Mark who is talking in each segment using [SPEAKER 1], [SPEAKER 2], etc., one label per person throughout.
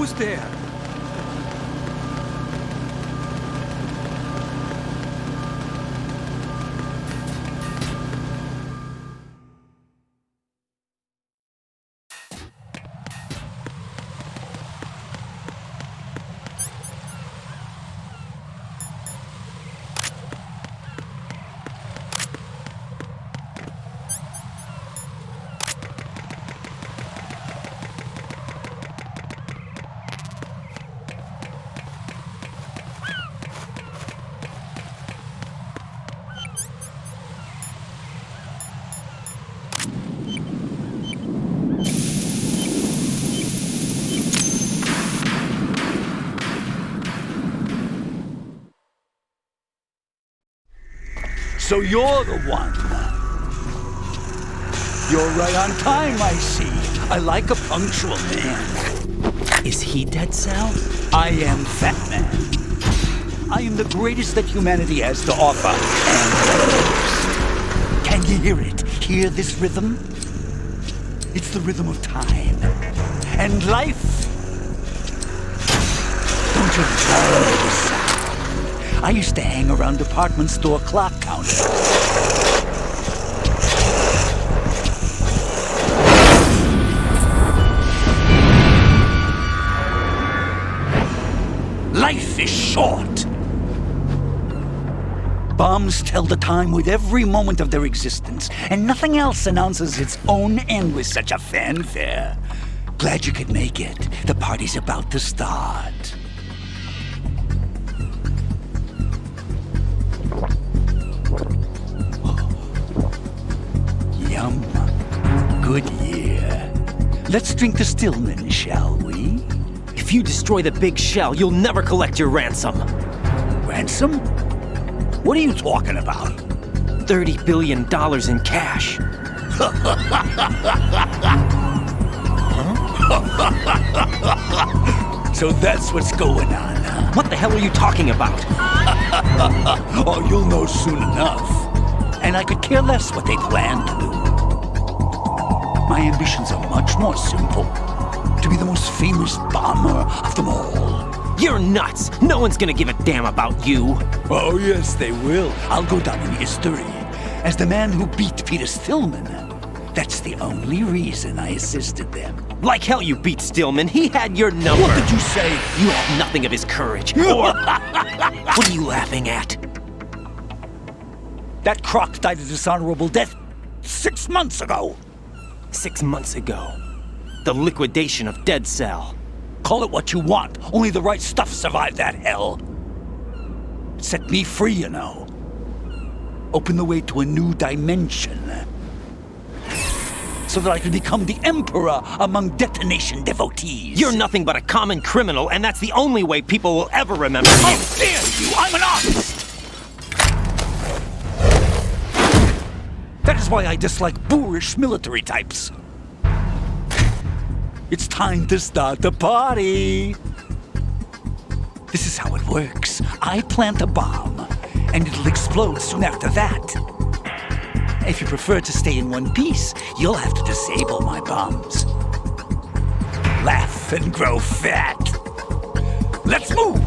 [SPEAKER 1] Who's there?
[SPEAKER 2] So you're the one. You're right on time, I see. I like a punctual man.
[SPEAKER 3] Is he Dead Cell?
[SPEAKER 2] I am Fat Man. I am the greatest that humanity has to offer, and the most. Can you hear it? Hear this rhythm? It's the rhythm of time. And life. Don't you love this sound? I used to hang around department store clock counters. Life is short. Bombs tell the time with every moment of their existence, and nothing else announces its own end with such a fanfare. Glad you could make it. The party's about to start. Yum. Good year. Let's drink to Stillman, shall we?
[SPEAKER 3] If you destroy the big shell, you'll never collect your ransom.
[SPEAKER 2] Ransom? What are you talking about?
[SPEAKER 3] $30 billion in cash.
[SPEAKER 2] So that's what's going on, huh?
[SPEAKER 3] What the hell are you talking about?
[SPEAKER 2] Oh, you'll know soon enough. And I could care less what they plan to do. My ambitions are much more simple. To be the most famous bomber of them all.
[SPEAKER 3] You're nuts! No one's gonna give a damn about you.
[SPEAKER 2] Oh, yes, they will. I'll go down in history as the man who beat Peter Stillman. That's the only reason I assisted them.
[SPEAKER 3] Like hell you beat Stillman. He had your number.
[SPEAKER 2] What did you say?
[SPEAKER 3] You have nothing of his courage. Or... What are you laughing at?
[SPEAKER 2] That croc died a dishonorable death 6 months ago.
[SPEAKER 3] 6 months ago. The liquidation of Dead Cell.
[SPEAKER 2] Call it what you want. Only the right stuff survived that hell. It set me free, you know. Opened the way to a new dimension. So that I could become the emperor among detonation devotees.
[SPEAKER 3] You're nothing but a common criminal, and that's the only way people will ever remember you.
[SPEAKER 2] How dare you! I'm an artist! is why I dislike boorish military types. It's time to start the party. This is how it works. I plant a bomb, and it'll explode soon after that. If you prefer to stay in one piece, you'll have to disable my bombs. Laugh and grow fat. Let's move!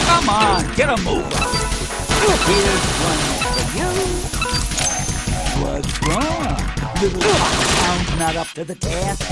[SPEAKER 2] Come on, get a move on. Here's one for you. What's wrong? Little hound not up to the task?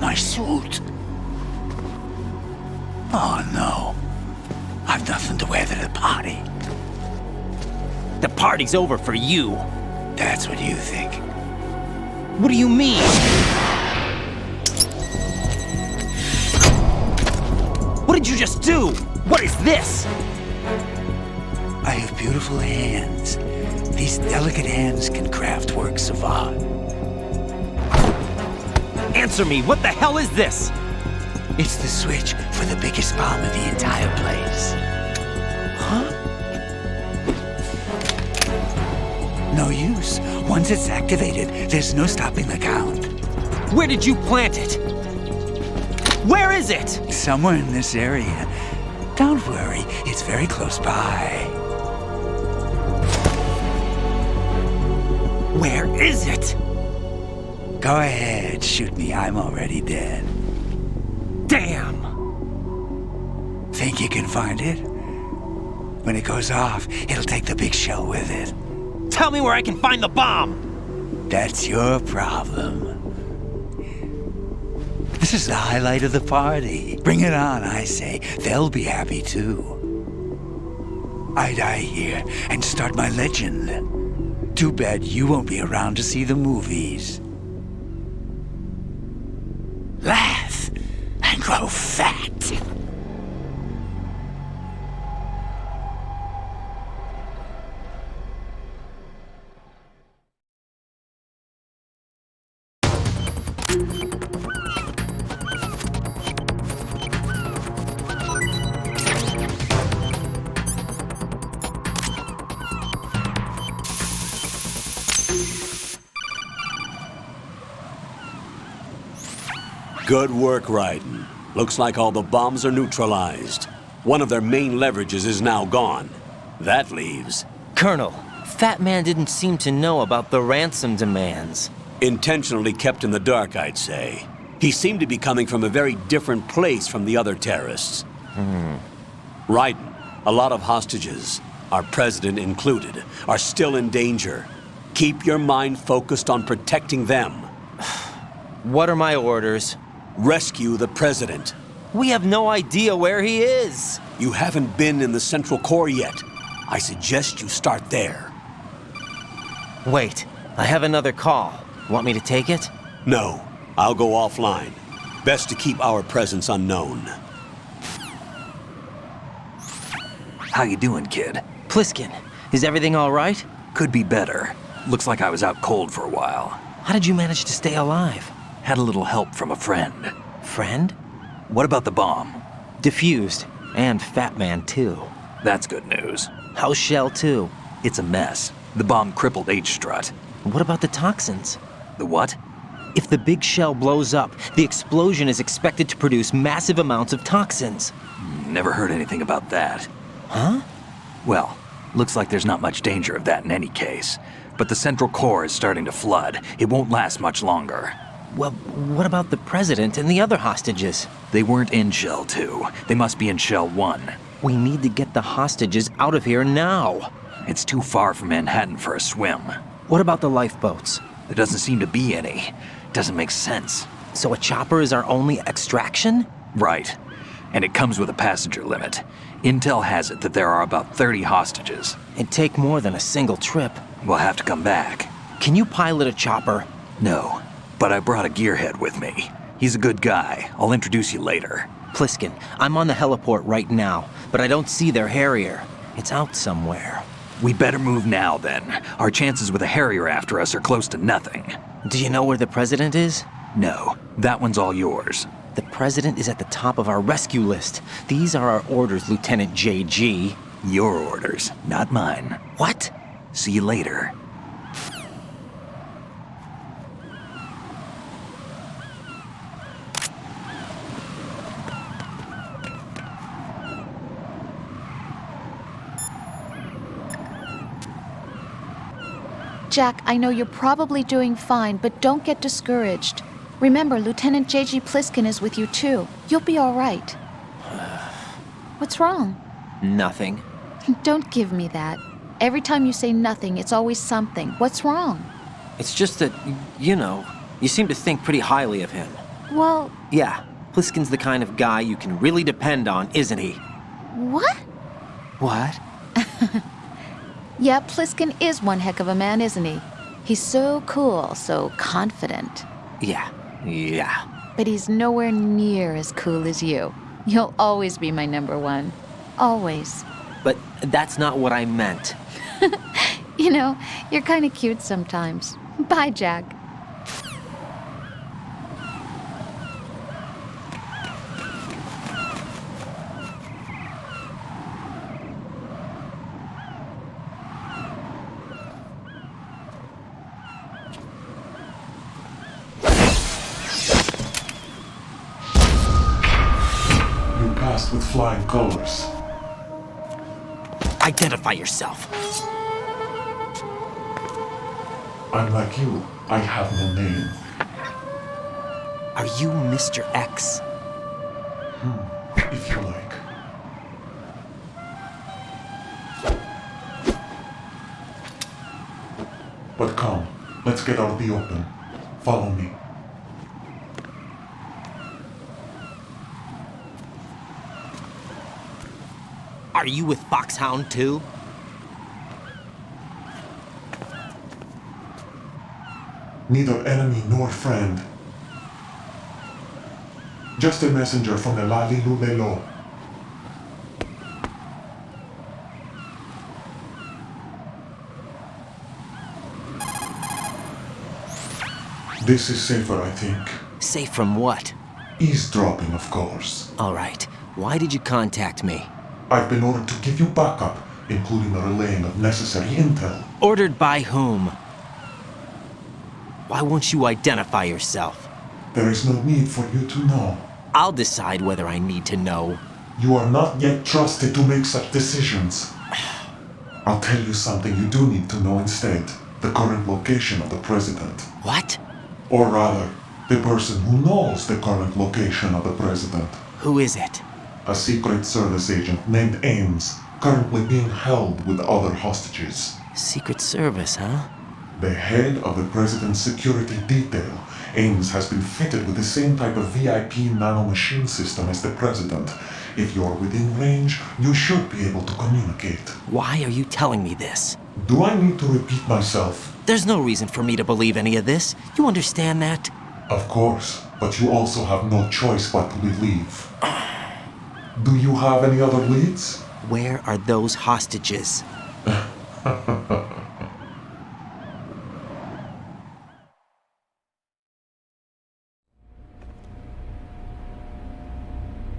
[SPEAKER 2] My suit. Oh no. I've nothing to wear to the party.
[SPEAKER 3] The party's over for you.
[SPEAKER 2] That's what you think.
[SPEAKER 3] What do you mean? What did you just do? What is this?
[SPEAKER 2] I have beautiful hands. These delicate hands can craft works of art.
[SPEAKER 3] Answer me, what the hell is this?
[SPEAKER 2] It's the switch for the biggest bomb in the entire place. Huh? No use. Once it's activated, there's no stopping the count.
[SPEAKER 3] Where did you plant it? Where is it?
[SPEAKER 2] Somewhere in this area. Don't worry, it's very close by.
[SPEAKER 3] Where is it?
[SPEAKER 2] Go ahead, shoot me. I'm already dead.
[SPEAKER 3] Damn!
[SPEAKER 2] Think you can find it? When it goes off, it'll take the big show with it.
[SPEAKER 3] Tell me where I can find the bomb!
[SPEAKER 2] That's your problem. This is the highlight of the party. Bring it on, I say. They'll be happy too. I die here and start my legend. Too bad you won't be around to see the movies. grow fat. Good work, Raiden. Looks like all the bombs are neutralized. One of their main leverages is now gone. That leaves...
[SPEAKER 3] Colonel, Fat Man didn't seem to know about the ransom demands.
[SPEAKER 2] Intentionally kept in the dark, I'd say. He seemed to be coming from a very different place from the other terrorists. Raiden, a lot of hostages, our president included, are still in danger. Keep your mind focused on protecting them.
[SPEAKER 3] What are my orders?
[SPEAKER 2] Rescue the president.
[SPEAKER 3] We have no idea where he is.
[SPEAKER 2] You haven't been in the Central Core yet. I suggest you start there.
[SPEAKER 3] Wait, I have another call. Want me to take it?
[SPEAKER 2] No, I'll go offline. Best to keep our presence unknown.
[SPEAKER 4] How you doing, kid?
[SPEAKER 3] Pliskin, is everything all right?
[SPEAKER 4] Could be better. Looks like I was out cold for a while.
[SPEAKER 3] How did you manage to stay alive?
[SPEAKER 4] Had a little help from a friend.
[SPEAKER 3] Friend?
[SPEAKER 4] What about the bomb?
[SPEAKER 3] Diffused. And Fat Man, too.
[SPEAKER 4] That's good news.
[SPEAKER 3] How's Shell, too?
[SPEAKER 4] It's a mess. The bomb crippled H-Strut.
[SPEAKER 3] What about the toxins?
[SPEAKER 4] The what?
[SPEAKER 3] If the big shell blows up, the explosion is expected to produce massive amounts of toxins.
[SPEAKER 4] Never heard anything about that.
[SPEAKER 3] Huh?
[SPEAKER 4] Well, looks like there's not much danger of that in any case. But the Central Core is starting to flood. It won't last much longer.
[SPEAKER 3] Well, what about the president and the other hostages?
[SPEAKER 4] They weren't in Shell 2. They must be in Shell 1.
[SPEAKER 3] We need to get the hostages out of here now.
[SPEAKER 4] It's too far from Manhattan for a swim.
[SPEAKER 3] What about the lifeboats?
[SPEAKER 4] There doesn't seem to be any. Doesn't make sense.
[SPEAKER 3] So a chopper is our only extraction?
[SPEAKER 4] Right. And it comes with a passenger limit. Intel has it that there are about 30 hostages.
[SPEAKER 3] It'd take more than a single trip.
[SPEAKER 4] We'll have to come back.
[SPEAKER 3] Can you pilot a chopper?
[SPEAKER 4] No, but I brought a gearhead with me. He's a good guy. I'll introduce you later.
[SPEAKER 3] Pliskin, I'm on the heliport right now, but I don't see their Harrier. It's out somewhere.
[SPEAKER 4] We better move now, then. Our chances with a Harrier after us are close to nothing.
[SPEAKER 3] Do you know where the president is?
[SPEAKER 4] No, that one's all yours.
[SPEAKER 3] The president is at the top of our rescue list. These are our orders, Lieutenant JG.
[SPEAKER 4] Your orders, not mine.
[SPEAKER 3] What?
[SPEAKER 4] See you later.
[SPEAKER 5] Jack, I know you're probably doing fine, but don't get discouraged. Remember, Lieutenant J.G. Pliskin is with you too. You'll be all right. What's wrong?
[SPEAKER 3] Nothing.
[SPEAKER 5] Don't give me that. Every time you say nothing, it's always something. What's wrong?
[SPEAKER 3] It's just that, you seem to think pretty highly of him.
[SPEAKER 5] Well...
[SPEAKER 3] Yeah, Pliskin's the kind of guy you can really depend on, isn't he?
[SPEAKER 5] What?
[SPEAKER 3] What?
[SPEAKER 5] Yeah, Pliskin is one heck of a man, isn't he? He's so cool, so confident.
[SPEAKER 3] Yeah.
[SPEAKER 5] But he's nowhere near as cool as you. You'll always be my number one. Always.
[SPEAKER 3] But that's not what I meant.
[SPEAKER 5] You know, you're kind of cute sometimes. Bye, Jack.
[SPEAKER 6] With flying colors.
[SPEAKER 3] Identify yourself.
[SPEAKER 6] Unlike you, I have no name.
[SPEAKER 3] Are you Mr. X?
[SPEAKER 6] If you like. But come, let's get out the open. Follow me.
[SPEAKER 3] Are you with Foxhound too?
[SPEAKER 6] Neither enemy nor friend. Just a messenger from the Lulelo. This is safer, I think.
[SPEAKER 3] Safe from what?
[SPEAKER 6] Eavesdropping, of course.
[SPEAKER 3] All right. Why did you contact me?
[SPEAKER 6] I've been ordered to give you backup, including the relaying of necessary intel.
[SPEAKER 3] Ordered by whom? Why won't you identify yourself?
[SPEAKER 6] There is no need for you to know.
[SPEAKER 3] I'll decide whether I need to know.
[SPEAKER 6] You are not yet trusted to make such decisions. I'll tell you something you do need to know instead. The current location of the president.
[SPEAKER 3] What?
[SPEAKER 6] Or rather, the person who knows the current location of the president.
[SPEAKER 3] Who is it?
[SPEAKER 6] A Secret Service agent named Ames, currently being held with other hostages.
[SPEAKER 3] Secret Service, huh?
[SPEAKER 6] The head of the president's security detail, Ames has been fitted with the same type of VIP nanomachine system as the president. If you're within range, you should be able to communicate.
[SPEAKER 3] Why are you telling me this?
[SPEAKER 6] Do I need to repeat myself?
[SPEAKER 3] There's no reason for me to believe any of this. You understand that?
[SPEAKER 6] Of course, but you also have no choice but to believe. Do you have any other leads?
[SPEAKER 3] Where are those hostages?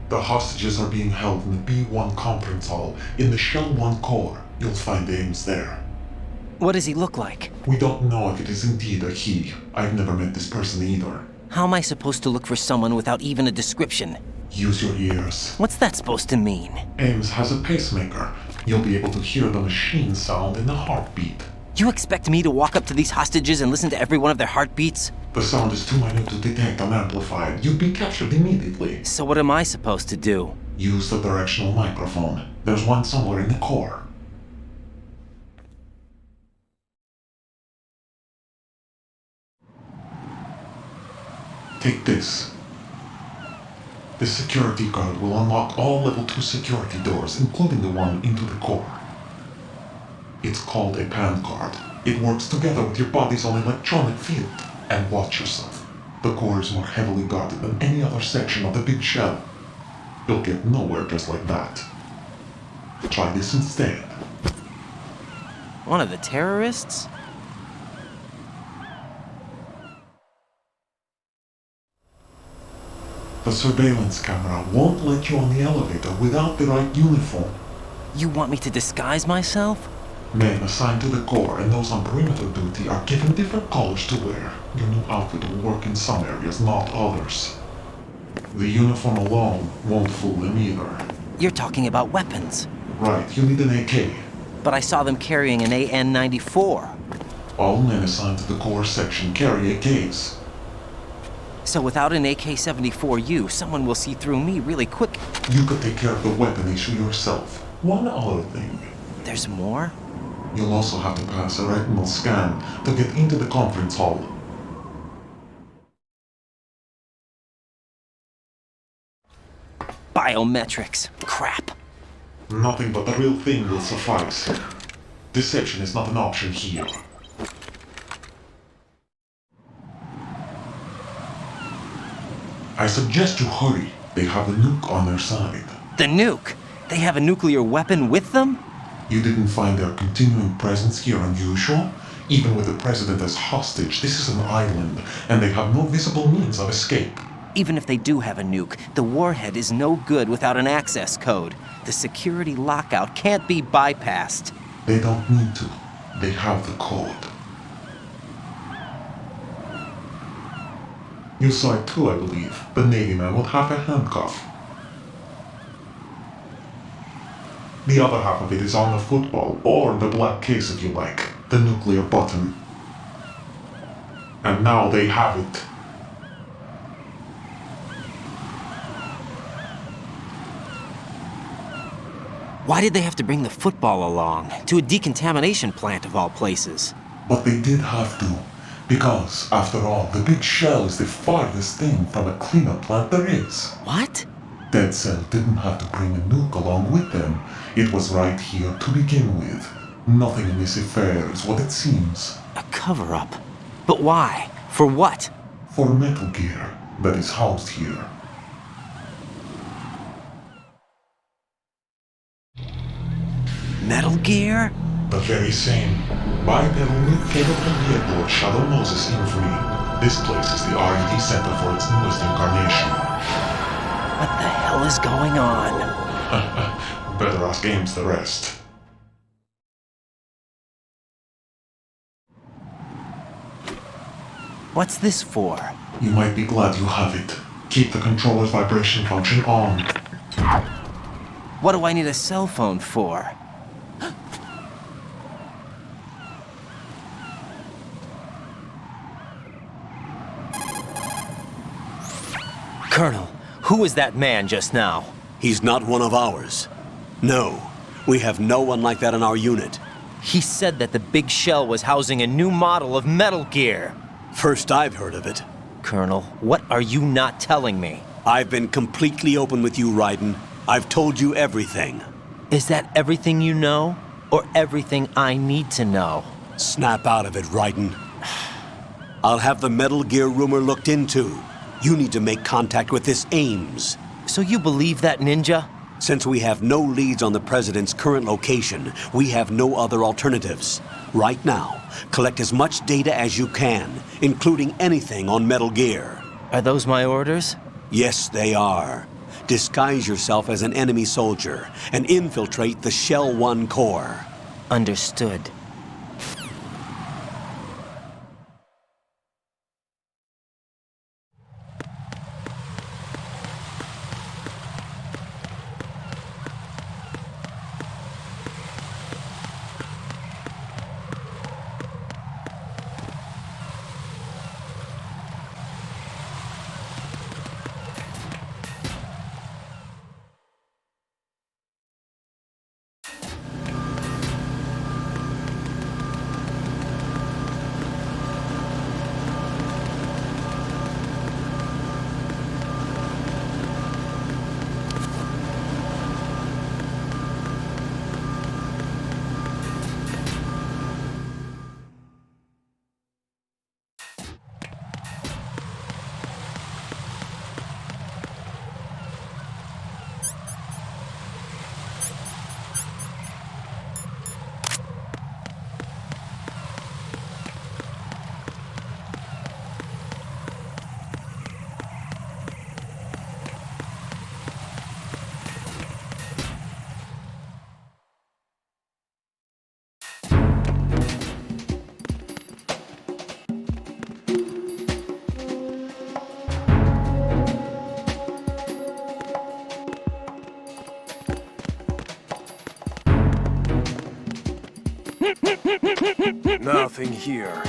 [SPEAKER 6] The hostages are being held in the B1 conference hall in the Shell 1 core. You'll find Ames there.
[SPEAKER 3] What does he look like?
[SPEAKER 6] We don't know if it is indeed a he. I've never met this person either.
[SPEAKER 3] How am I supposed to look for someone without even a description?
[SPEAKER 6] Use your ears.
[SPEAKER 3] What's that supposed to mean?
[SPEAKER 6] Ames has a pacemaker. You'll be able to hear the machine sound in the heartbeat.
[SPEAKER 3] You expect me to walk up to these hostages and listen to every one of their heartbeats?
[SPEAKER 6] The sound is too minute to detect unamplified. You'd be captured immediately.
[SPEAKER 3] So what am I supposed to do?
[SPEAKER 6] Use the directional microphone. There's one somewhere in the core. Take this. The security card will unlock all level 2 security doors, including the one into the core. It's called a PAN card. It works together with your body's own electronic field. And watch yourself. The core is more heavily guarded than any other section of the big shell. You'll get nowhere just like that. Try this instead.
[SPEAKER 3] One of the terrorists?
[SPEAKER 6] The surveillance camera won't let you on the elevator without the right uniform.
[SPEAKER 3] You want me to disguise myself?
[SPEAKER 6] Men assigned to the core and those on perimeter duty are given different colors to wear. Your new outfit will work in some areas, not others. The uniform alone won't fool them either.
[SPEAKER 3] You're talking about weapons.
[SPEAKER 6] Right, you need an AK.
[SPEAKER 3] But I saw them carrying an AN-94.
[SPEAKER 6] All men assigned to the core section carry AKs.
[SPEAKER 3] So without an AK-74U, someone will see through me really quick.
[SPEAKER 6] You could take care of the weapon issue yourself. One other thing.
[SPEAKER 3] There's more?
[SPEAKER 6] You'll also have to pass a retinal scan to get into the conference hall.
[SPEAKER 3] Biometrics. Crap.
[SPEAKER 6] Nothing but the real thing will suffice. Deception is not an option here. I suggest you hurry. They have the nuke on their side.
[SPEAKER 3] The nuke? They have a nuclear weapon with them?
[SPEAKER 6] You didn't find their continuing presence here unusual? Even with the president as hostage, this is an island, and they have no visible means of escape.
[SPEAKER 3] Even if they do have a nuke, the warhead is no good without an access code. The security lockout can't be bypassed.
[SPEAKER 6] They don't need to. They have the code. You saw it too, I believe. The Navy man with half a handcuff. The other half of it is on the football, or the black case if you like, the nuclear button. And now they have it.
[SPEAKER 3] Why did they have to bring the football along? To a decontamination plant of all places.
[SPEAKER 6] But they did have to. Because, after all, the big shell is the farthest thing from a cleanup plant there is.
[SPEAKER 3] What?
[SPEAKER 6] Dead Cell didn't have to bring a nuke along with them. It was right here to begin with. Nothing in this affair is what it seems.
[SPEAKER 3] A cover-up? But why? For what?
[SPEAKER 6] For metal gear that is housed here.
[SPEAKER 3] Metal Gear?
[SPEAKER 6] The very same. Bipedal mid-capable vehicle of Shadow Moses Infamy. This place is the R&D center for its newest incarnation.
[SPEAKER 3] What the hell is going on?
[SPEAKER 6] Better ask Ames the rest.
[SPEAKER 3] What's this for?
[SPEAKER 6] You might be glad you have it. Keep the controller's vibration function on.
[SPEAKER 3] What do I need a cell phone for? Colonel, who is that man just now?
[SPEAKER 7] He's not one of ours. No, we have no one like that in our unit.
[SPEAKER 3] He said that the big shell was housing a new model of Metal Gear.
[SPEAKER 7] First I've heard of it.
[SPEAKER 3] Colonel, what are you not telling me?
[SPEAKER 7] I've been completely open with you, Raiden. I've told you everything.
[SPEAKER 3] Is that everything you know? Or everything I need to know?
[SPEAKER 7] Snap out of it, Raiden. I'll have the Metal Gear rumor looked into. You need to make contact with this Ames.
[SPEAKER 3] So you believe that ninja?
[SPEAKER 7] Since we have no leads on the President's current location, we have no other alternatives. Right now, collect as much data as you can, including anything on Metal Gear.
[SPEAKER 3] Are those my orders?
[SPEAKER 7] Yes, they are. Disguise yourself as an enemy soldier and infiltrate the Shell 1 core.
[SPEAKER 3] Understood.
[SPEAKER 1] Nothing here.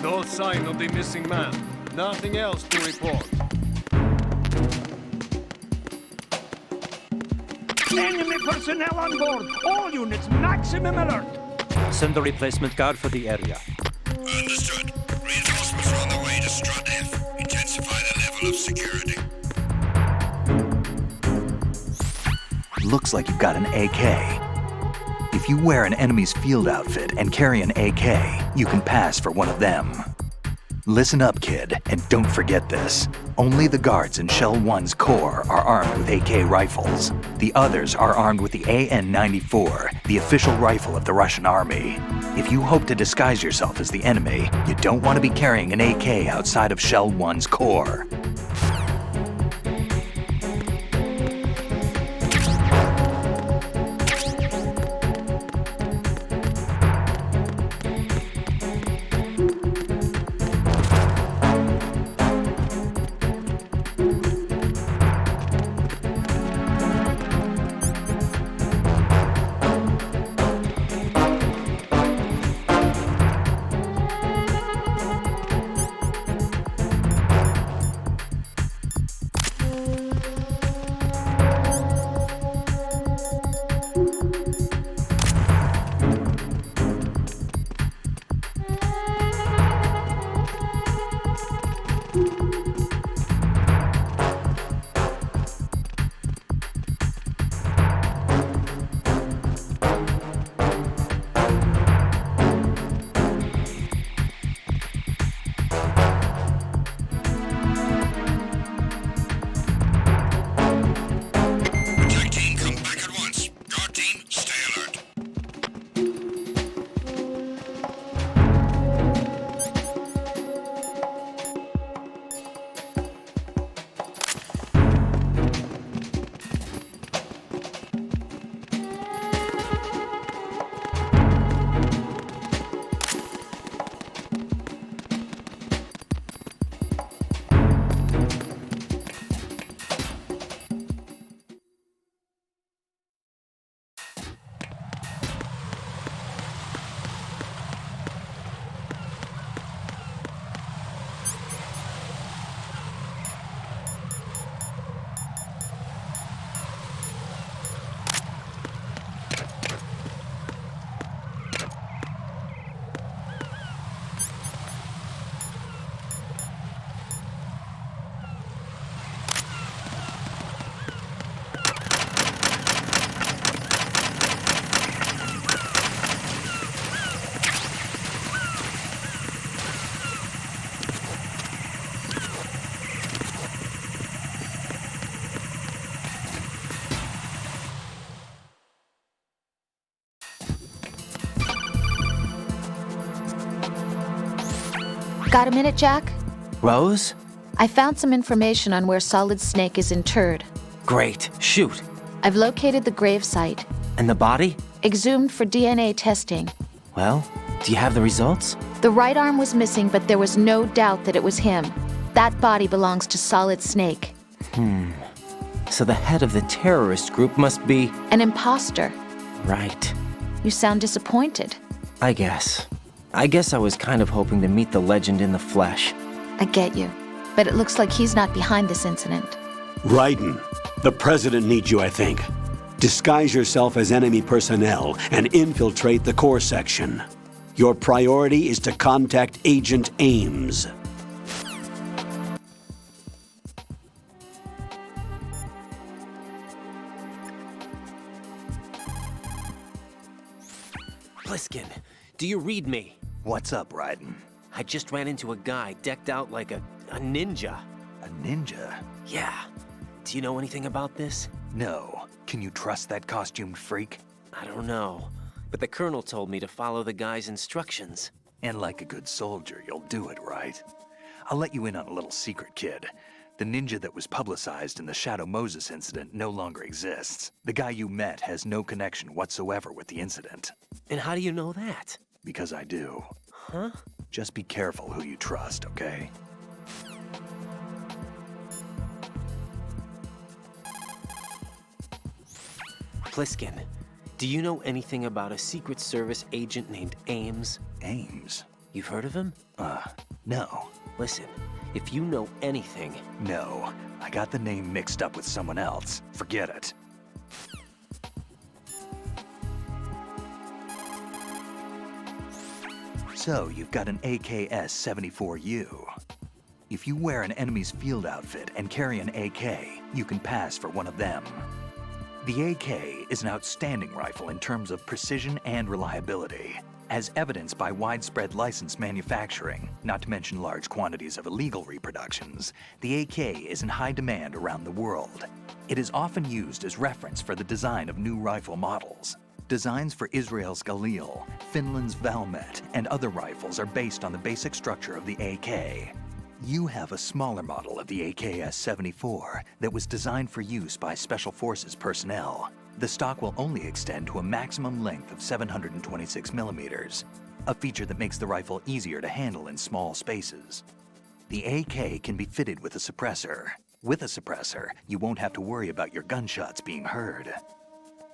[SPEAKER 1] No sign of the missing man. Nothing else to report.
[SPEAKER 8] Enemy personnel on board! All units, maximum alert!
[SPEAKER 9] Send a replacement guard for the area.
[SPEAKER 10] Understood. Reinforcements are on the way to Strut F. Intensify the level of security.
[SPEAKER 4] Looks like you've got an AK. If you wear an enemy's field outfit and carry an AK, you can pass for one of them. Listen up, kid, and don't forget this. Only the guards in Shell 1's core are armed with AK rifles. The others are armed with the AN-94, the official rifle of the Russian army. If you hope to disguise yourself as the enemy, you don't want to be carrying an AK outside of Shell 1's core.
[SPEAKER 5] Got a minute, Jack?
[SPEAKER 3] Rose?
[SPEAKER 5] I found some information on where Solid Snake is interred.
[SPEAKER 3] Great. Shoot.
[SPEAKER 5] I've located the grave site.
[SPEAKER 3] And the body?
[SPEAKER 5] Exhumed for DNA testing.
[SPEAKER 3] Well, do you have the results?
[SPEAKER 5] The right arm was missing, but there was no doubt that it was him. That body belongs to Solid Snake.
[SPEAKER 3] So the head of the terrorist group must be...
[SPEAKER 5] An imposter.
[SPEAKER 3] Right.
[SPEAKER 5] You sound disappointed.
[SPEAKER 3] I guess I was kind of hoping to meet the legend in the flesh.
[SPEAKER 5] I get you. But it looks like he's not behind this incident.
[SPEAKER 7] Raiden, the president needs you, I think. Disguise yourself as enemy personnel and infiltrate the core section. Your priority is to contact Agent Ames.
[SPEAKER 3] Pliskin, do you read me?
[SPEAKER 4] What's up, Raiden?
[SPEAKER 3] I just ran into a guy decked out like a ninja.
[SPEAKER 4] A ninja?
[SPEAKER 3] Yeah. Do you know anything about this?
[SPEAKER 4] No. Can you trust that costumed freak?
[SPEAKER 3] I don't know. But the colonel told me to follow the guy's instructions.
[SPEAKER 4] And like a good soldier, you'll do it, right? I'll let you in on a little secret, kid. The ninja that was publicized in the Shadow Moses incident no longer exists. The guy you met has no connection whatsoever with the incident.
[SPEAKER 3] And how do you know that?
[SPEAKER 4] Because I do.
[SPEAKER 3] Huh?
[SPEAKER 4] Just be careful who you trust, okay?
[SPEAKER 3] Pliskin, do you know anything about a Secret Service agent named Ames?
[SPEAKER 4] Ames?
[SPEAKER 3] You've heard of him?
[SPEAKER 4] No.
[SPEAKER 3] Listen, if you know anything...
[SPEAKER 4] No. I got the name mixed up with someone else. Forget it. So, you've got an AKS-74U. If you wear an enemy's field outfit and carry an AK, you can pass for one of them. The AK is an outstanding rifle in terms of precision and reliability, as evidenced by widespread licensed manufacturing, not to mention large quantities of illegal reproductions. The AK is in high demand around the world. It is often used as reference for the design of new rifle models. Designs for Israel's Galil, Finland's Valmet, and other rifles are based on the basic structure of the AK. You have a smaller model of the AKS-74 that was designed for use by Special Forces personnel. The stock will only extend to a maximum length of 726 millimeters, a feature that makes the rifle easier to handle in small spaces. The AK can be fitted with a suppressor. With a suppressor, you won't have to worry about your gunshots being heard.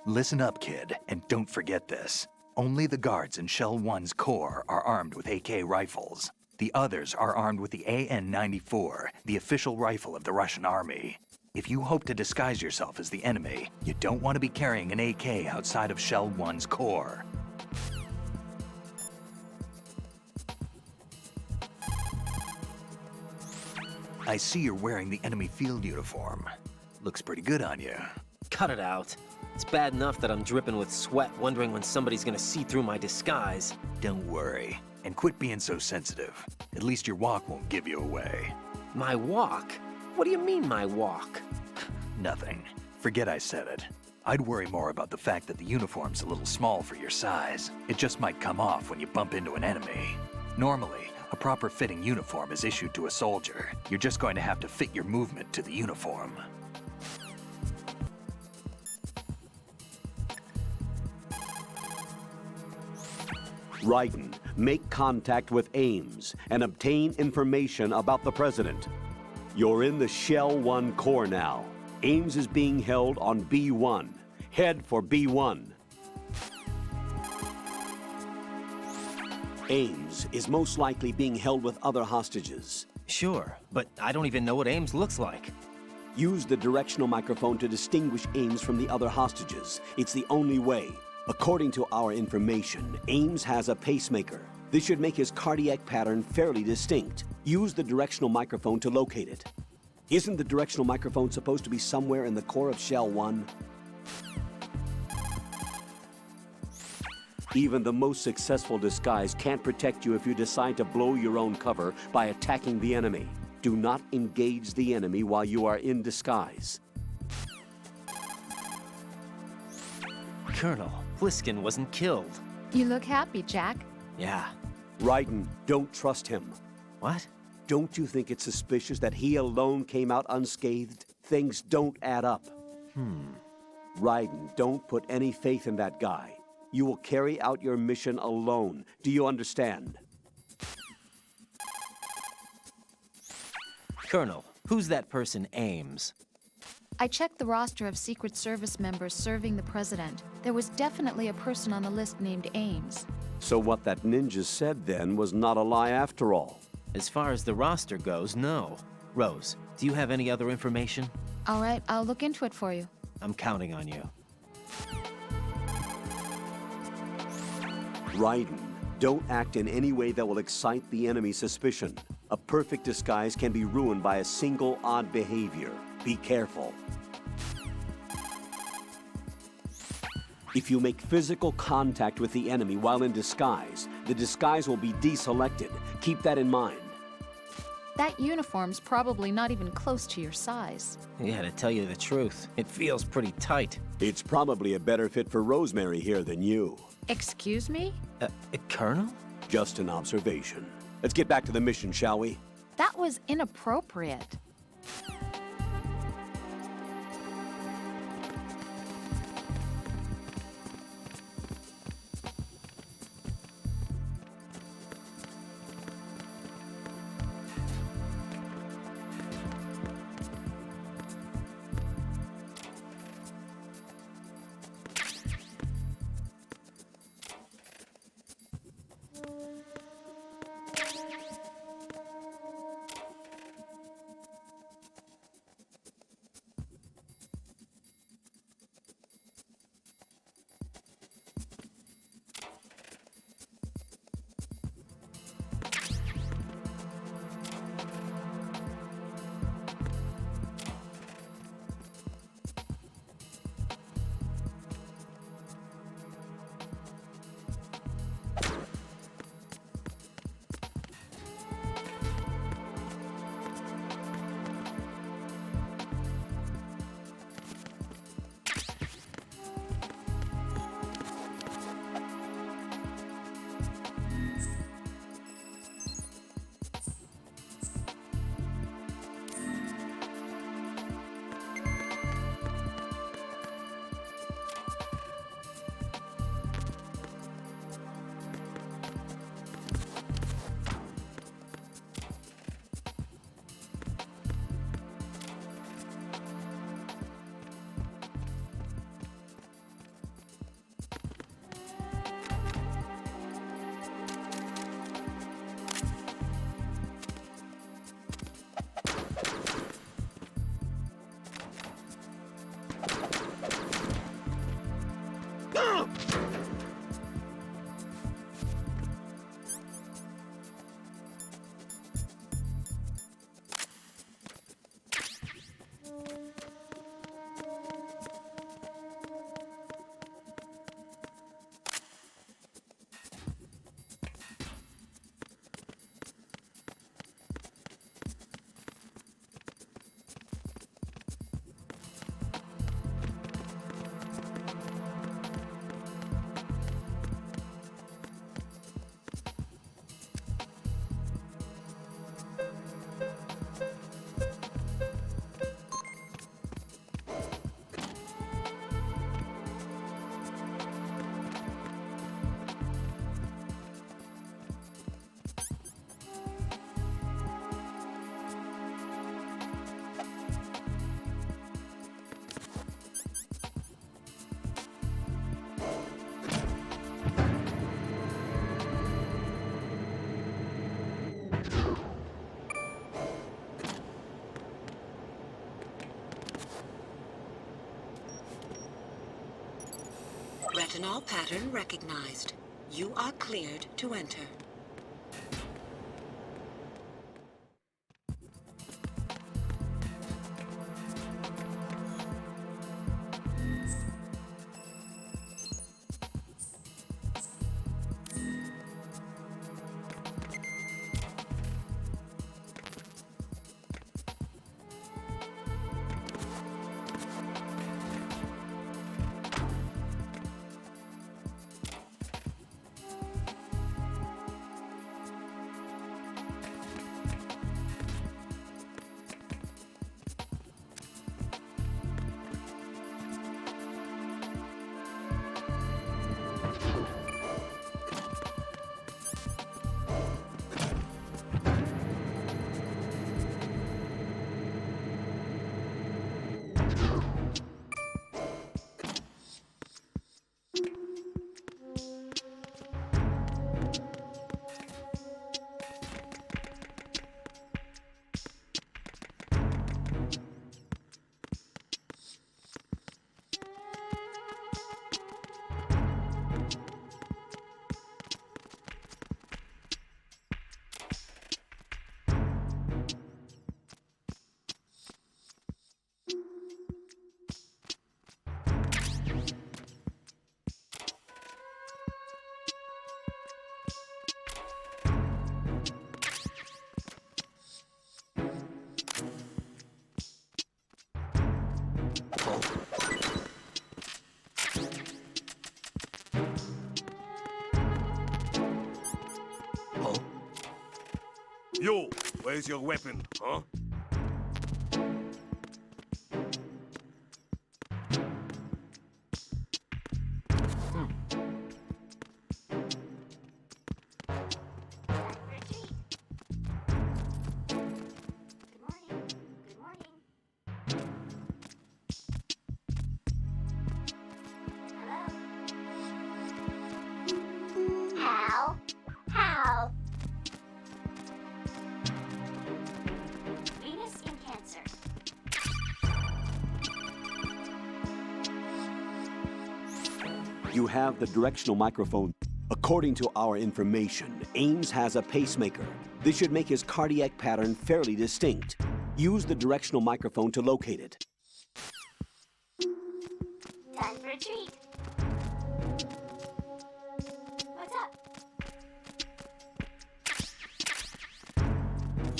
[SPEAKER 4] Listen up, kid, and don't forget this. Only the guards in Shell 1's Corps are armed with AK rifles. The others are armed with the AN-94, the official rifle of the Russian army. If you hope to disguise yourself as the enemy, you don't want to be carrying an AK outside of Shell 1's Corps. I see you're wearing the enemy field uniform. Looks pretty good on you.
[SPEAKER 3] Cut it out. It's bad enough that I'm dripping with sweat wondering when somebody's gonna see through my disguise.
[SPEAKER 4] Don't worry. And quit being so sensitive. At least your walk won't give you away.
[SPEAKER 3] My walk? What do you mean, my walk?
[SPEAKER 4] Nothing. Forget I said it. I'd worry more about the fact that the uniform's a little small for your size. It just might come off when you bump into an enemy. Normally, a proper fitting uniform is issued to a soldier. You're just going to have to fit your movement to the uniform.
[SPEAKER 7] Raiden, make contact with Ames and obtain information about the president. You're in the Shell 1 Corps now. Ames is being held on B1. Head for B1. Ames is most likely being held with other hostages.
[SPEAKER 3] Sure, but I don't even know what Ames looks like.
[SPEAKER 7] Use the directional microphone to distinguish Ames from the other hostages. It's the only way. According to our information, Ames has a pacemaker. This should make his cardiac pattern fairly distinct. Use the directional microphone to locate it. Isn't the directional microphone supposed to be somewhere in the core of Shell 1? Even the most successful disguise can't protect you if you decide to blow your own cover by attacking the enemy. Do not engage the enemy while you are in disguise.
[SPEAKER 3] Colonel, Pliskin wasn't killed.
[SPEAKER 5] You look happy, Jack.
[SPEAKER 3] Yeah.
[SPEAKER 7] Raiden, don't trust him.
[SPEAKER 3] What?
[SPEAKER 7] Don't you think it's suspicious that he alone came out unscathed? Things don't add up. Raiden, don't put any faith in that guy. You will carry out your mission alone. Do you understand?
[SPEAKER 3] Colonel, who's that person, Ames?
[SPEAKER 5] I checked the roster of Secret Service members serving the president. There was definitely a person on the list named Ames.
[SPEAKER 7] So what that ninja said then was not a lie after all.
[SPEAKER 3] As far as the roster goes, no. Rose, do you have any other information?
[SPEAKER 5] All right, I'll look into it for you.
[SPEAKER 3] I'm counting on you.
[SPEAKER 7] Raiden, don't act in any way that will excite the enemy's suspicion. A perfect disguise can be ruined by a single odd behavior. Be careful. If you make physical contact with the enemy while in disguise, the disguise will be deselected. Keep that in mind.
[SPEAKER 5] That uniform's probably not even close to your size.
[SPEAKER 3] Yeah, to tell you the truth, it feels pretty tight.
[SPEAKER 7] It's probably a better fit for Rosemary here than you.
[SPEAKER 5] Excuse me?
[SPEAKER 3] Colonel?
[SPEAKER 7] Just an observation. Let's get back to the mission, shall we?
[SPEAKER 5] That was inappropriate.
[SPEAKER 11] Retinol pattern recognized. You are cleared to enter.
[SPEAKER 12] Yo, where's your weapon, huh?
[SPEAKER 7] You have the directional microphone. According to our information, Ames has a pacemaker. This should make his cardiac pattern fairly distinct. Use the directional microphone to locate it.
[SPEAKER 13] Time for a treat. What's up?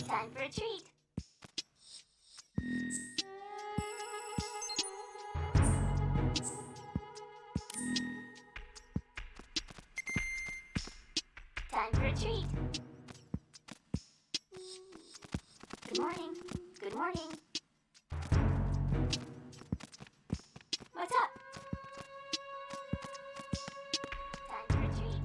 [SPEAKER 13] Time for a treat. Time for a treat. Good morning. Good morning. What's up? Time for a treat.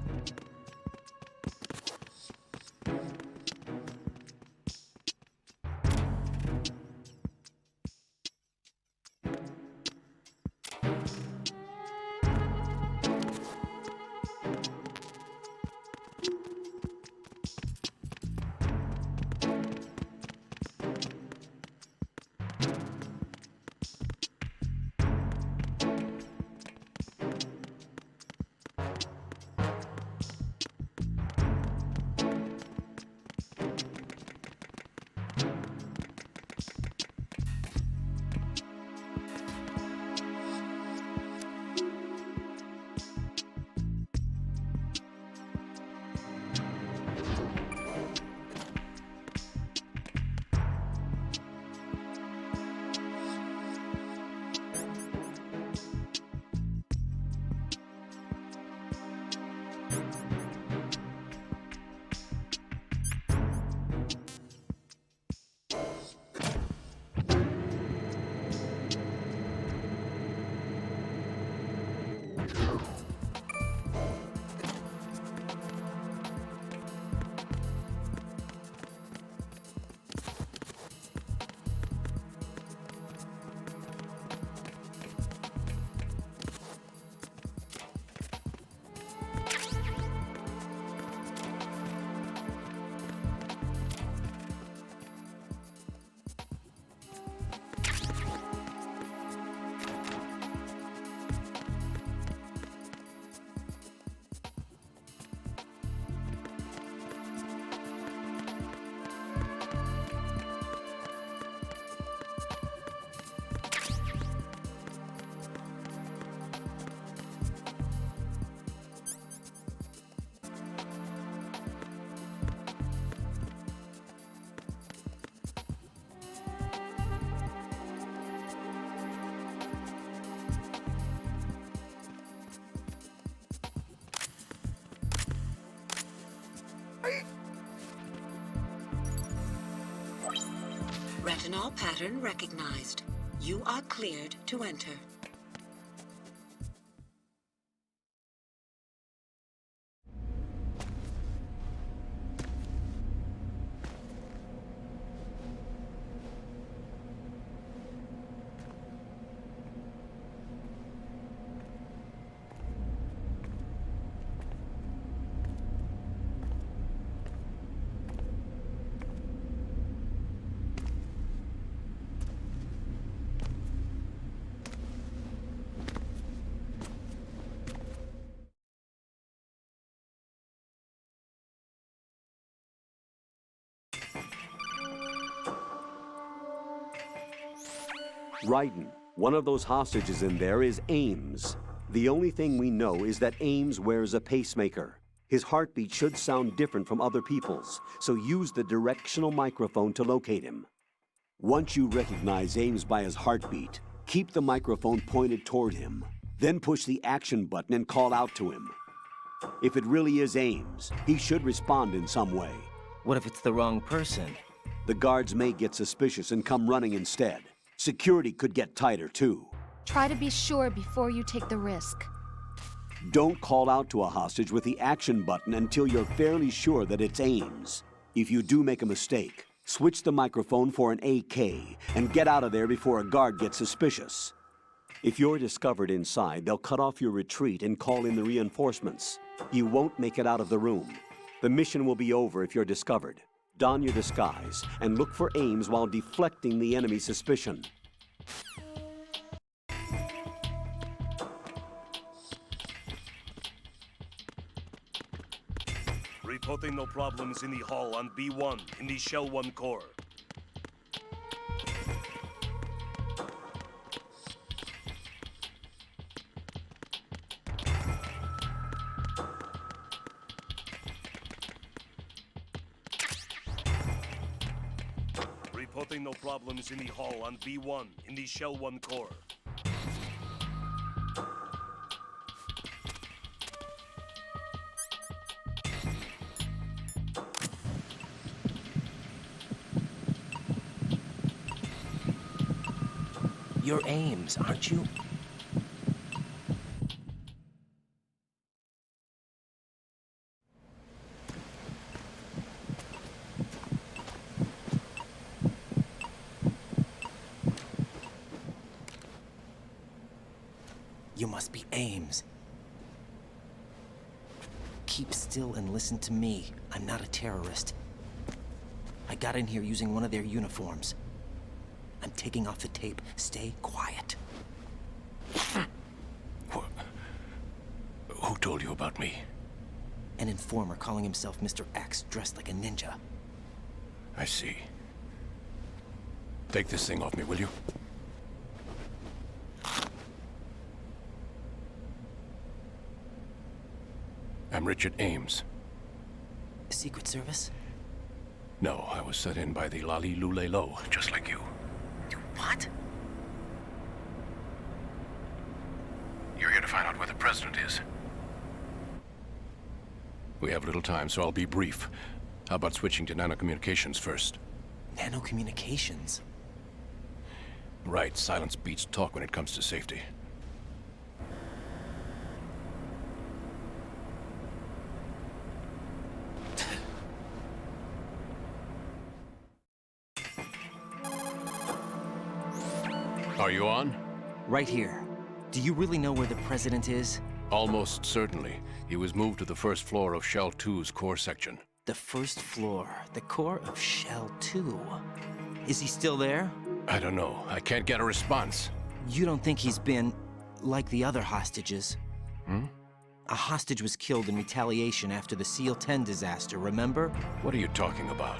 [SPEAKER 11] Retinol pattern recognized. You are cleared to enter.
[SPEAKER 7] Ryden, one of those hostages in there is Ames. The only thing we know is that Ames wears a pacemaker. His heartbeat should sound different from other people's, so use the directional microphone to locate him. Once you recognize Ames by his heartbeat, keep the microphone pointed toward him. Then push the action button and call out to him. If it really is Ames, he should respond in some way.
[SPEAKER 3] What if it's the wrong person?
[SPEAKER 7] The guards may get suspicious and come running instead. Security could get tighter, too.
[SPEAKER 5] Try to be sure before you take the risk.
[SPEAKER 7] Don't call out to a hostage with the action button until you're fairly sure that it's Ames. If you do make a mistake, switch the microphone for an AK and get out of there before a guard gets suspicious. If you're discovered inside, they'll cut off your retreat and call in the reinforcements. You won't make it out of the room. The mission will be over if you're discovered. Don your disguise and look for Ames while deflecting the enemy's suspicion.
[SPEAKER 12] Reporting no problems in the hall on B1 in the Shell 1 core. Reporting no problems in the hall on B1 in the Shell 1 core.
[SPEAKER 3] You're Ames, aren't you? You must be Ames. Keep still and listen to me. I'm not a terrorist. I got in here using one of their uniforms. I'm taking off the tape. Stay quiet.
[SPEAKER 14] Who told you about me?
[SPEAKER 3] An informer calling himself Mr. X, dressed like a ninja.
[SPEAKER 14] I see. Take this thing off me, will you? I'm Richard Ames.
[SPEAKER 3] Secret Service?
[SPEAKER 14] No, I was set in by the Lali Lule Lo, just like you.
[SPEAKER 3] What?
[SPEAKER 14] You're here to find out where the president is. We have little time, so I'll be brief. How about switching to nanocommunications first?
[SPEAKER 3] Nanocommunications?
[SPEAKER 14] Right, silence beats talk when it comes to safety. Are you on?
[SPEAKER 3] Right here. Do you really know where the president is?
[SPEAKER 14] Almost certainly. He was moved to the first floor of Shell 2's core section.
[SPEAKER 3] The first floor, the core of Shell 2. Is he still there?
[SPEAKER 14] I don't know. I can't get a response.
[SPEAKER 3] You don't think he's been like the other hostages?
[SPEAKER 14] Hmm?
[SPEAKER 3] A hostage was killed in retaliation after the SEAL 10 disaster, remember?
[SPEAKER 14] What are you talking about?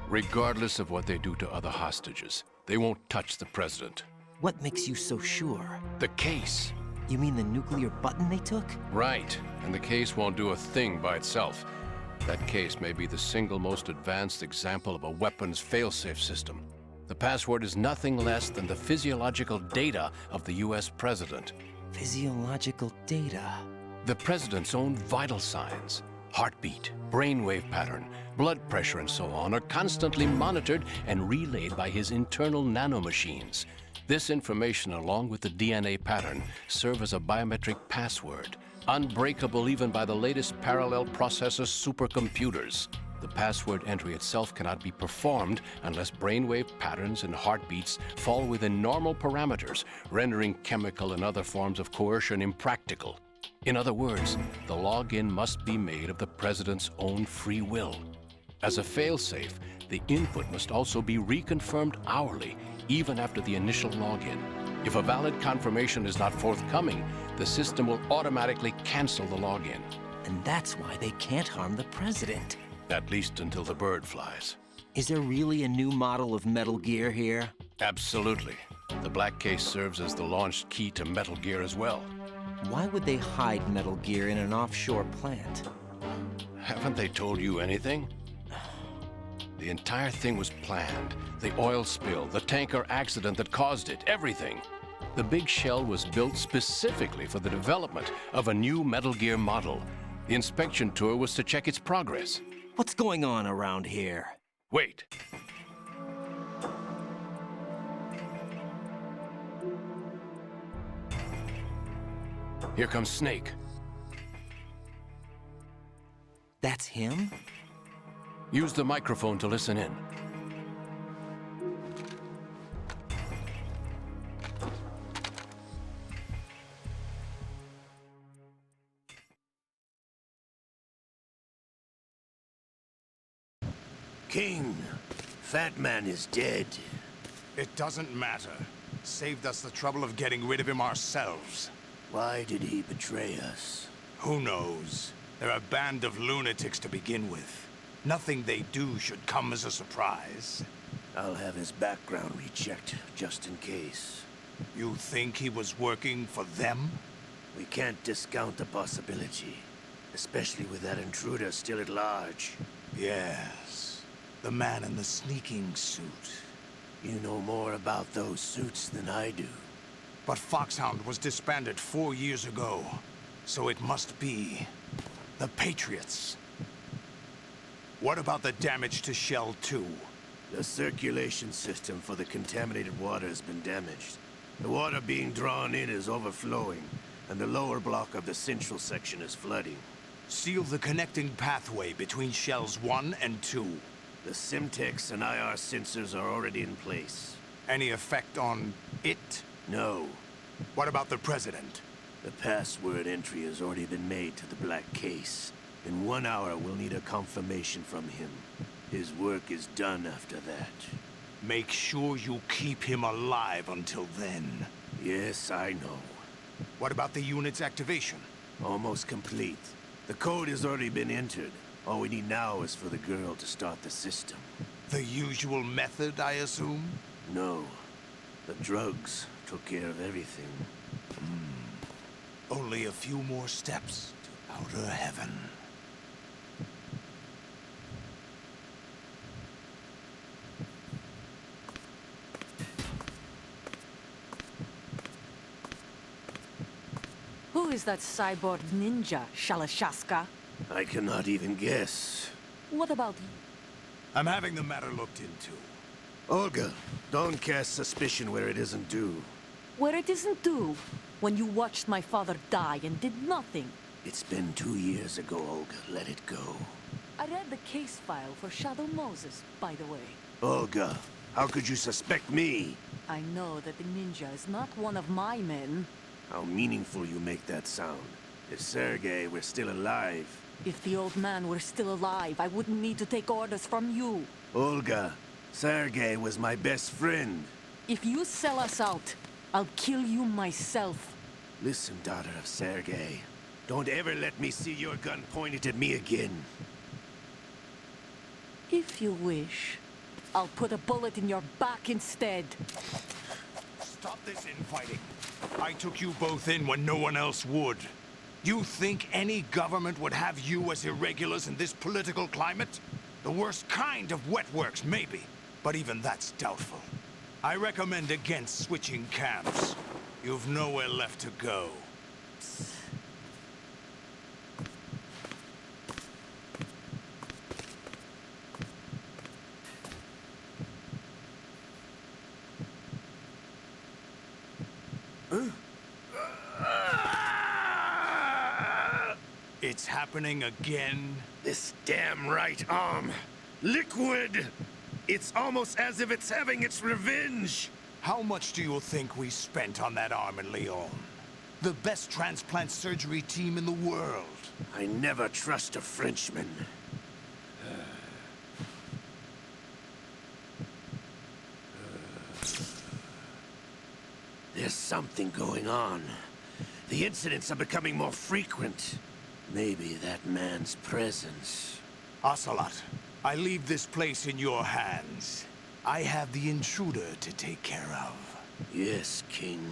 [SPEAKER 14] Regardless of what they do to other hostages, they won't touch the president.
[SPEAKER 3] What makes you so sure?
[SPEAKER 14] The case.
[SPEAKER 3] You mean the nuclear button they took?
[SPEAKER 14] Right. And the case won't do a thing by itself. That case may be the single most advanced example of a weapons failsafe system. The password is nothing less than the physiological data of the US president.
[SPEAKER 3] Physiological data?
[SPEAKER 14] The president's own vital signs. Heartbeat, brainwave pattern, blood pressure, and so on are constantly monitored and relayed by his internal nanomachines. This information, along with the DNA pattern, serve as a biometric password, unbreakable even by the latest parallel processor supercomputers. The password entry itself cannot be performed unless brainwave patterns and heartbeats fall within normal parameters, rendering chemical and other forms of coercion impractical. In other words, the login must be made of the president's own free will. As a failsafe, the input must also be reconfirmed hourly, even after the initial login. If a valid confirmation is not forthcoming, the system will automatically cancel the login.
[SPEAKER 3] And that's why they can't harm the president.
[SPEAKER 14] At least until the bird flies.
[SPEAKER 3] Is there really a new model of Metal Gear here?
[SPEAKER 14] Absolutely. The black case serves as the launch key to Metal Gear as well.
[SPEAKER 3] Why would they hide Metal Gear in an offshore plant?
[SPEAKER 14] Haven't they told you anything? The entire thing was planned. The oil spill, the tanker accident that caused it, everything. The big shell was built specifically for the development of a new Metal Gear model. The inspection tour was to check its progress.
[SPEAKER 3] What's going on around here?
[SPEAKER 14] Wait. Here comes Snake.
[SPEAKER 3] That's him?
[SPEAKER 14] Use the microphone to listen in.
[SPEAKER 15] King, Fat Man is dead.
[SPEAKER 16] It doesn't matter. Saved us the trouble of getting rid of him ourselves.
[SPEAKER 15] Why did he betray us?
[SPEAKER 16] Who knows? They're a band of lunatics to begin with. Nothing they do should come as a surprise.
[SPEAKER 15] I'll have his background rechecked, just in case.
[SPEAKER 16] You think he was working for them?
[SPEAKER 15] We can't discount the possibility. Especially with that intruder still at large.
[SPEAKER 16] Yes. The man in the sneaking suit.
[SPEAKER 15] You know more about those suits than I do.
[SPEAKER 16] But Foxhound was disbanded 4 years ago. So it must be the Patriots. What about the damage to Shell 2?
[SPEAKER 15] The circulation system for the contaminated water has been damaged. The water being drawn in is overflowing, and the lower block of the central section is flooding.
[SPEAKER 16] Seal the connecting pathway between Shells 1 and 2.
[SPEAKER 15] The Simtex and IR sensors are already in place.
[SPEAKER 16] Any effect on it?
[SPEAKER 15] No.
[SPEAKER 16] What about the President?
[SPEAKER 15] The password entry has already been made to the black case. In 1 hour, we'll need a confirmation from him. His work is done after that.
[SPEAKER 16] Make sure you keep him alive until then.
[SPEAKER 15] Yes, I know.
[SPEAKER 16] What about the unit's activation?
[SPEAKER 15] Almost complete. The code has already been entered. All we need now is for the girl to start the system.
[SPEAKER 16] The usual method, I assume?
[SPEAKER 15] No. The drugs took care of everything.
[SPEAKER 16] Only a few more steps to outer heaven.
[SPEAKER 17] Who is that cyborg ninja, Shalashaska?
[SPEAKER 15] I cannot even guess.
[SPEAKER 17] What about you?
[SPEAKER 16] I'm having the matter looked into.
[SPEAKER 15] Olga, don't cast suspicion where it isn't due.
[SPEAKER 17] Where it isn't due? When you watched my father die and did nothing.
[SPEAKER 15] It's been 2 years ago, Olga. Let it go.
[SPEAKER 17] I read the case file for Shadow Moses, by the way.
[SPEAKER 15] Olga, how could you suspect me?
[SPEAKER 17] I know that the ninja is not one of my men.
[SPEAKER 15] How meaningful you make that sound. If Sergei were still alive...
[SPEAKER 17] If the old man were still alive, I wouldn't need to take orders from you.
[SPEAKER 15] Olga, Sergei was my best friend.
[SPEAKER 17] If you sell us out, I'll kill you myself.
[SPEAKER 15] Listen, daughter of Sergei. Don't ever let me see your gun pointed at me again.
[SPEAKER 17] If you wish, I'll put a bullet in your back instead.
[SPEAKER 16] Stop this infighting. I took you both in when no one else would. You think any government would have you as irregulars in this political climate? The worst kind of wet works, maybe. But even that's doubtful. I recommend against switching camps. You've nowhere left to go. happening again?
[SPEAKER 15] This damn right arm. Liquid! It's almost as if it's having its revenge!
[SPEAKER 16] How much do you think we spent on that arm in Lyon? The best transplant surgery team in the world.
[SPEAKER 15] I never trust a Frenchman. There's something going on. The incidents are becoming more frequent. Maybe that man's presence.
[SPEAKER 16] Ocelot, I leave this place in your hands. I have the intruder to take care of.
[SPEAKER 15] Yes, King.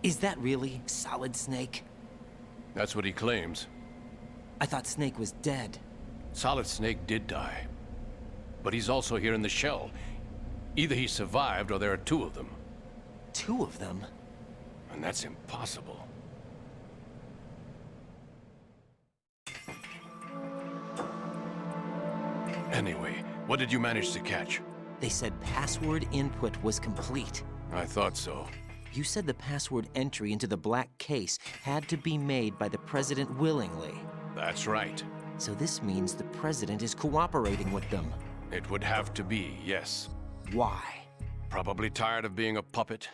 [SPEAKER 3] Is that really Solid Snake?
[SPEAKER 14] That's what he claims.
[SPEAKER 3] I thought Snake was dead.
[SPEAKER 14] Solid Snake did die. But he's also here in the shell. Either he survived or there are two of them.
[SPEAKER 3] Two of them?
[SPEAKER 14] And that's impossible. Anyway, what did you manage to catch?
[SPEAKER 3] They said password input was complete.
[SPEAKER 14] I thought so.
[SPEAKER 3] You said the password entry into the black case had to be made by the president willingly.
[SPEAKER 14] That's right.
[SPEAKER 3] So this means the president is cooperating with them.
[SPEAKER 14] It would have to be, yes.
[SPEAKER 3] Why?
[SPEAKER 14] Probably tired of being a puppet,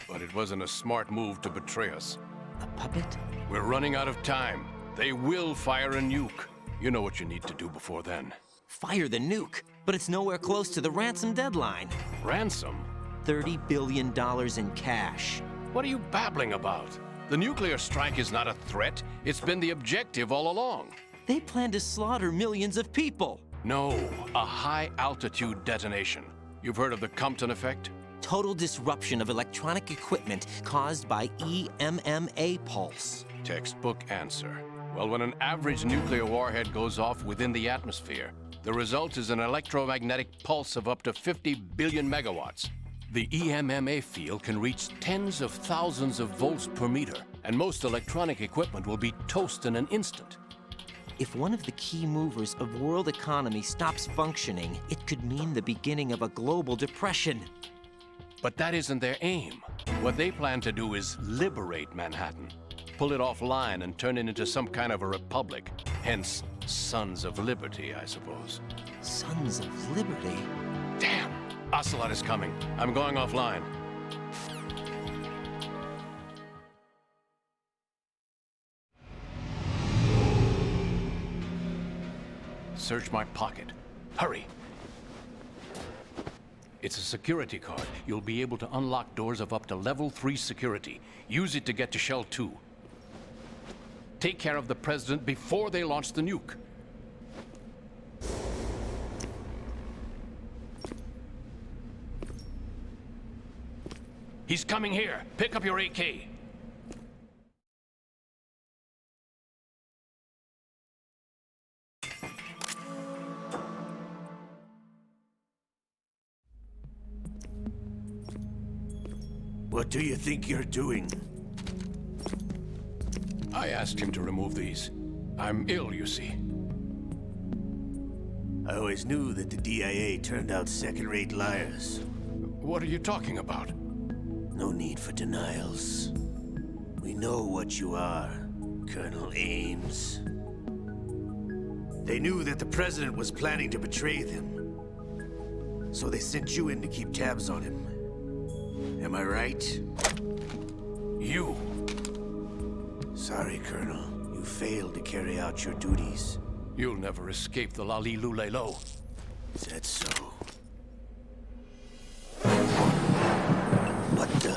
[SPEAKER 14] but it wasn't a smart move to betray us.
[SPEAKER 3] A puppet?
[SPEAKER 14] We're running out of time. They will fire a nuke. You know what you need to do before then.
[SPEAKER 3] Fire the nuke? But it's nowhere close to the ransom deadline.
[SPEAKER 14] Ransom?
[SPEAKER 3] $30 billion in cash.
[SPEAKER 14] What are you babbling about? The nuclear strike is not a threat. It's been the objective all along.
[SPEAKER 3] They plan to slaughter millions of people.
[SPEAKER 14] No, a high-altitude detonation. You've heard of the Compton effect?
[SPEAKER 3] Total disruption of electronic equipment caused by EMMA pulse.
[SPEAKER 14] Textbook answer. Well, when an average nuclear warhead goes off within the atmosphere, the result is an electromagnetic pulse of up to 50 billion megawatts. The EMMA field can reach tens of thousands of volts per meter, and most electronic equipment will be toast in an instant.
[SPEAKER 3] If one of the key movers of world economy stops functioning, it could mean the beginning of a global depression.
[SPEAKER 14] But that isn't their aim. What they plan to do is liberate Manhattan, pull it offline and turn it into some kind of a republic. Hence, Sons of Liberty, I suppose.
[SPEAKER 3] Sons of Liberty?
[SPEAKER 14] Damn! Ocelot is coming. I'm going offline. Search my pocket. Hurry! It's a security card. You'll be able to unlock doors of up to level 3 security. Use it to get to Shell 2. Take care of the president before they launch the nuke. He's coming here. Pick up your AK.
[SPEAKER 15] What do you think you're doing?
[SPEAKER 14] I asked him to remove these. I'm ill, you see.
[SPEAKER 15] I always knew that the DIA turned out second-rate liars.
[SPEAKER 14] What are you talking about?
[SPEAKER 15] No need for denials. We know what you are, Colonel Ames. They knew that the president was planning to betray them. So they sent you in to keep tabs on him. Am I right?
[SPEAKER 14] You.
[SPEAKER 15] Sorry, Colonel. You failed to carry out your duties.
[SPEAKER 14] You'll never escape the Lalilulelo.
[SPEAKER 15] Is that so? What the?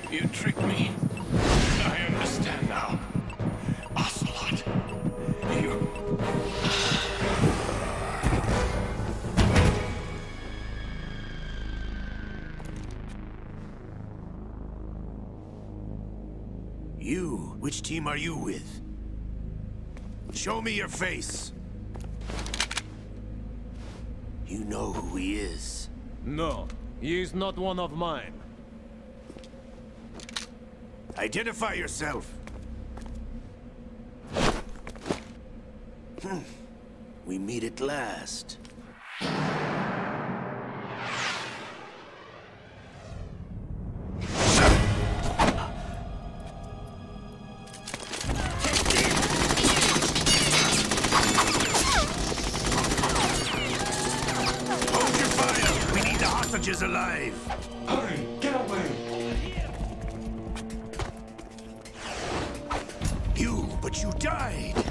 [SPEAKER 14] You tricked me. I understand now. Ocelot.
[SPEAKER 15] You? Which team are you with? Show me your face. You know who he is.
[SPEAKER 1] No, he is not one of mine.
[SPEAKER 15] Identify yourself. We meet at last.
[SPEAKER 16] Hold your fire! We need the hostages alive!
[SPEAKER 6] Hurry, get away!
[SPEAKER 16] But you died!